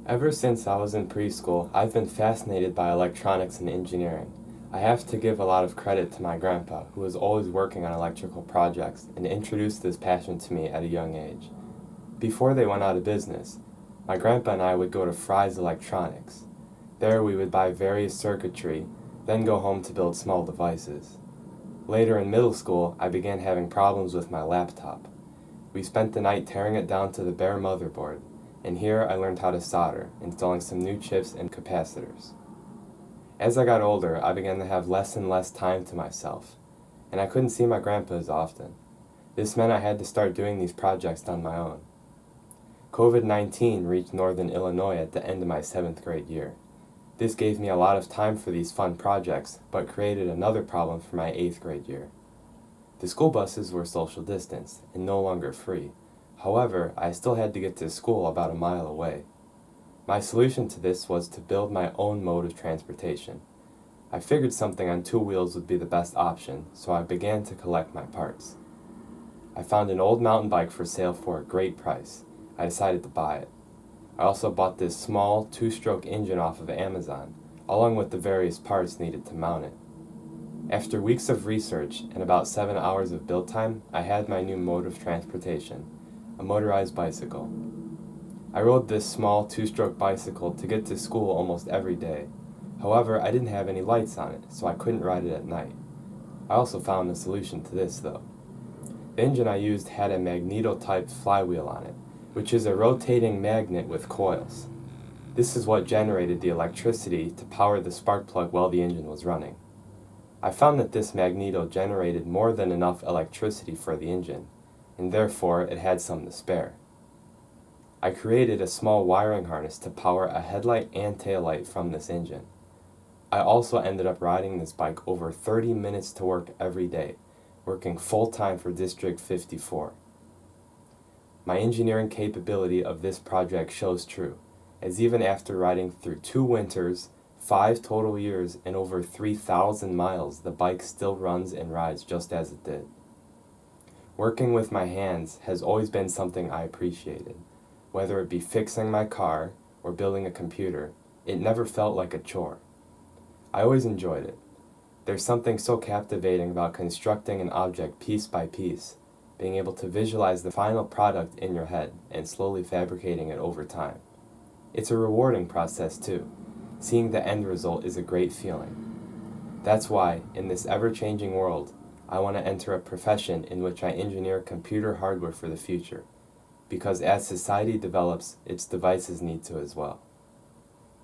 Ever since I was in preschool, I've been fascinated by electronics and engineering. I have to give a lot of credit to my grandpa, who was always working on electrical projects and introduced this passion to me at a young age. Before they went out of business, my grandpa and I would go to Fry's Electronics. There we would buy various circuitry, then go home to build small devices. Later in middle school, I began having problems with my laptop. We spent the night tearing it down to the bare motherboard, and here I learned how to solder, installing some new chips and capacitors. As I got older, I began to have less and less time to myself, and I couldn't see my grandpa as often. This meant I had to start doing these projects on my own. COVID-19 reached northern Illinois at the end of my 7th grade year. This gave me a lot of time for these fun projects, but created another problem for my 8th grade year. The school buses were social distanced and no longer free. However, I still had to get to school about a mile away. My solution to this was to build my own mode of transportation. I figured something on 2 wheels would be the best option, so I began to collect my parts. I found an old mountain bike for sale for a great price. I decided to buy it. I also bought this small 2-stroke engine off of Amazon, along with the various parts needed to mount it. After weeks of research and about 7 hours of build time, I had my new mode of transportation, a motorized bicycle. I rode this small 2-stroke bicycle to get to school almost every day. However, I didn't have any lights on it, so I couldn't ride it at night. I also found a solution to this though. The engine I used had a magneto-type flywheel on it, which is a rotating magnet with coils. This is what generated the electricity to power the spark plug while the engine was running. I found that this magneto generated more than enough electricity for the engine, and therefore it had some to spare. I created a small wiring harness to power a headlight and taillight from this engine. I also ended up riding this bike over 30 minutes to work every day, working full-time for District 54. My engineering capability of this project shows true, as even after riding through 2 winters, 5 total years, and over 3,000 miles, the bike still runs and rides just as it did. Working with my hands has always been something I appreciated. Whether it be fixing my car or building a computer, it never felt like a chore. I always enjoyed it. There's something so captivating about constructing an object piece by piece, being able to visualize the final product in your head and slowly fabricating it over time. It's a rewarding process too. Seeing the end result is a great feeling. That's why, in this ever-changing world, I want to enter a profession in which I engineer computer hardware for the future, because as society develops, its devices need to as well.